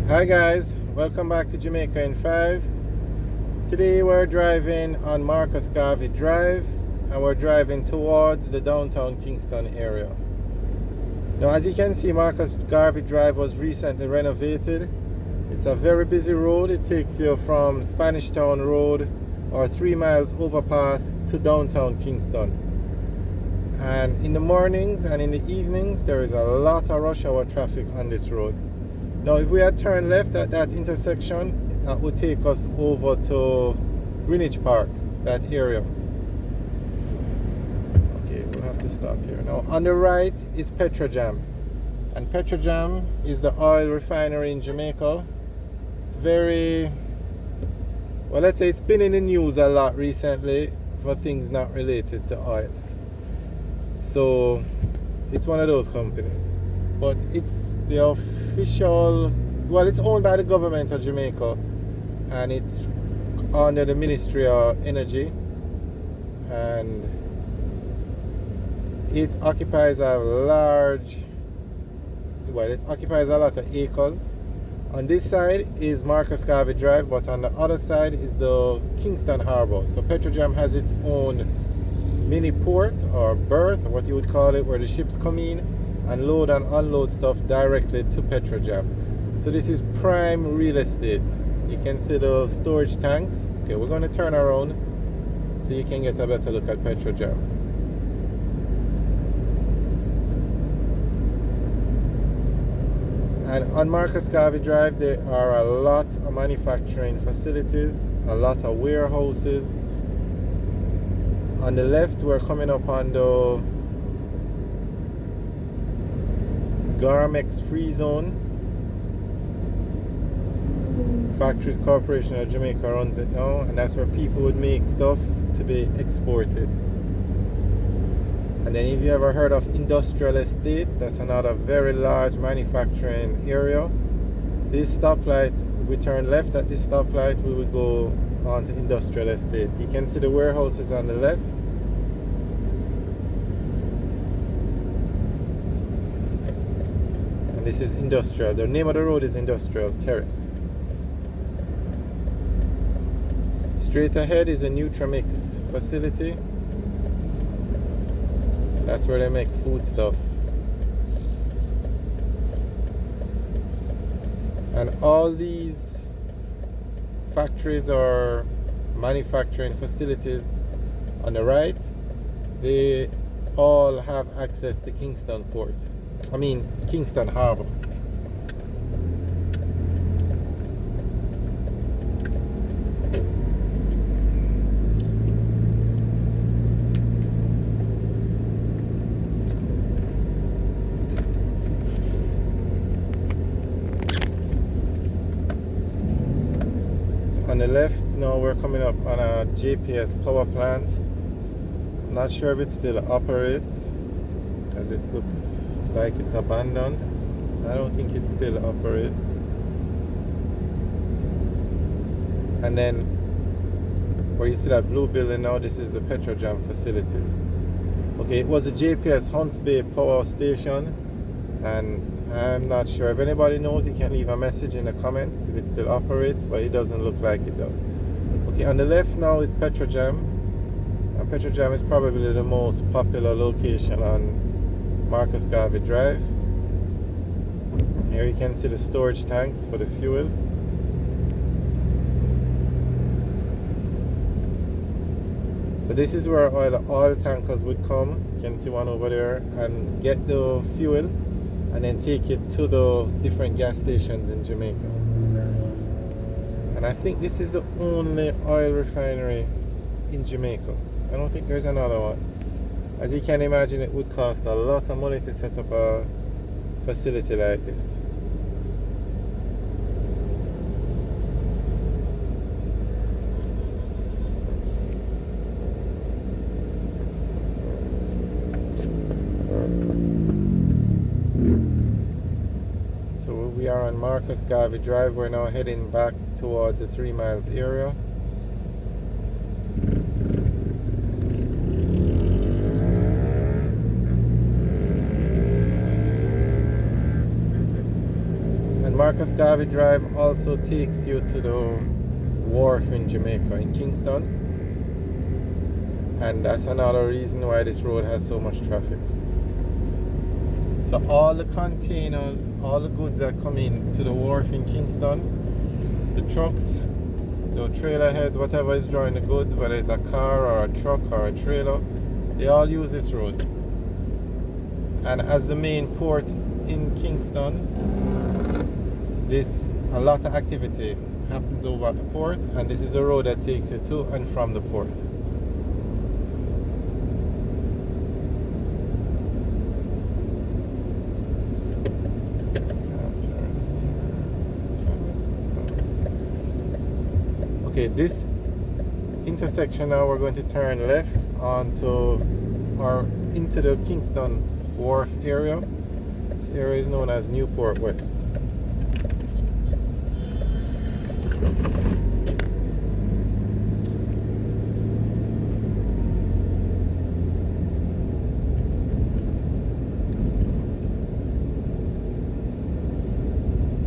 Hi guys, welcome back to Jamaica in 5. Today we're driving on Marcus Garvey Drive and we're driving towards the downtown Kingston area. Now as you can see, Marcus Garvey Drive was recently renovated. It's a very busy road. It takes you from Spanish Town Road or 3 miles overpass to downtown Kingston. And in the mornings and in the evenings there is a lot of rush hour traffic on this road. Now if we had turned left at that intersection, that would take us over to Greenwich Park, that area. Okay, we'll have to stop here. Now on the right is Petrogen. And Petrogen is the oil refinery in Jamaica. It's very, well, let's say it's been in the news a lot recently for things not related to oil. So it's one of those companies. But it's the official, well, it's owned by the government of Jamaica and it's under the Ministry of Energy, and it occupies a large, well, it occupies a lot of acres. On this side is Marcus Garvey Drive, but on the other side is the Kingston Harbor. So Petrogram has its own mini port or berth, or what you would call it, where the ships come in and load and unload stuff directly to Petrogen. So this is prime real estate. You can see the storage tanks. Okay, we're going to turn around so you can get a better look at Petrogen. And on Marcus Garvey Drive there are a lot of manufacturing facilities, a lot of warehouses. On the left we're coming up on the Garmex Free Zone. Factories Corporation of Jamaica runs it now, and that's where people would make stuff to be exported. And then if you ever heard of industrial estates, that's another very large manufacturing area. This stoplight, if we turn left at this stoplight, we would go on to industrial estate. You can see the warehouses on the left. This is industrial. The name of the road is Industrial Terrace. Straight ahead is a Nutramix facility. And that's where they make food stuff. And all these factories or manufacturing facilities on the right, they all have access to Kingston Port. Kingston Harbor. So on the left, now we're coming up on a JPS power plant. I'm not sure if it still operates because it looks like it's abandoned. I don't think it still operates. And then where you see that blue building now, this is the Petrogram Facility. Okay, it was a JPS Hunts Bay power station, and I'm not sure. If anybody knows, you can leave a message in the comments if it still operates, but it doesn't look like it does. Okay, on the left now is Petrogram, and Petrogram is probably the most popular location on Marcus Garvey Drive. Here you can see the storage tanks for the fuel. So this is where oil tankers would come. You can see one over there, and get the fuel and then take it to the different gas stations in Jamaica. And I think this is the only oil refinery in Jamaica. I don't think there's another one. As you can imagine, it would cost a lot of money to set up a facility like this. So we are on Marcus Garvey Drive. We're now heading back towards the 3 miles area. Marcus Garvey Drive also takes you to the wharf in Jamaica, in Kingston. And that's another reason why this road has so much traffic. So all the containers, all the goods that come in to the wharf in Kingston, the trucks, the trailer heads, whatever is drawing the goods, whether it's a car or a truck or a trailer, they all use this road. And as the main port in Kingston, a lot of activity happens over at the port, and this is the road that takes you to and from the port. Okay, this intersection now we're going to turn left onto or into the Kingston Wharf area. This area is known as Newport West.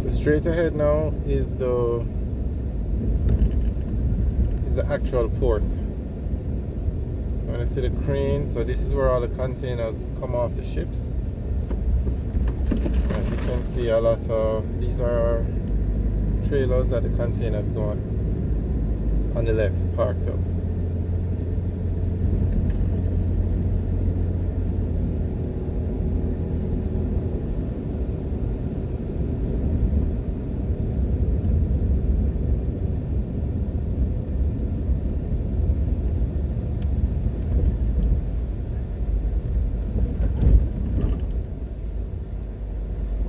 So straight ahead now is the actual port. You want to see the crane? So this is where all the containers come off the ships. As you can see, a lot of these are trailers that the containers go on the left, parked up.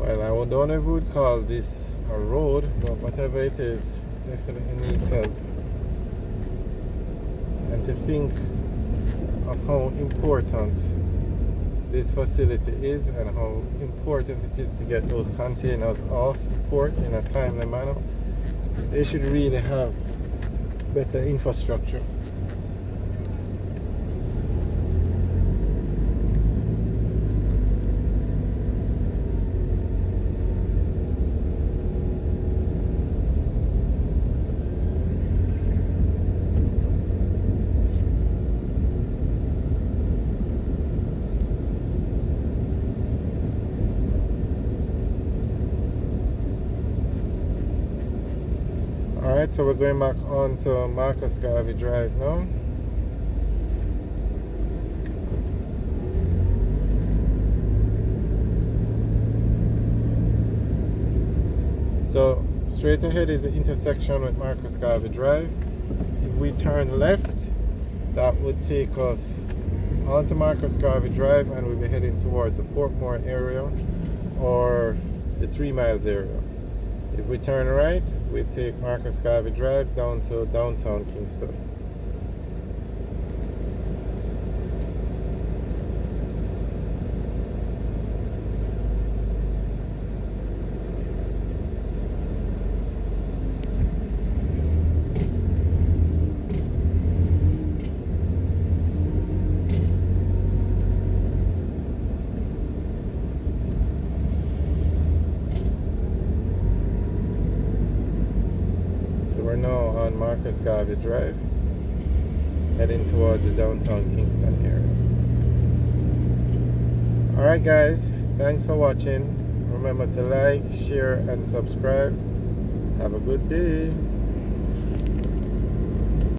I don't know if we would call this a road, but whatever it is, definitely needs help. And to think of how important this facility is and how important it is to get those containers off the port in a timely manner, they should really have better infrastructure. Alright, so we're going back on to Marcus Garvey Drive now. So straight ahead is the intersection with Marcus Garvey Drive. If we turn left, that would take us onto Marcus Garvey Drive, and we'll be heading towards the Portmore area or the 3 Miles area. If we turn right, we take Marcus Garvey Drive down to downtown Kingston. We're now on Marcus Garvey Drive, heading towards the downtown Kingston area. Alright guys, thanks for watching. Remember to like, share and subscribe. Have a good day.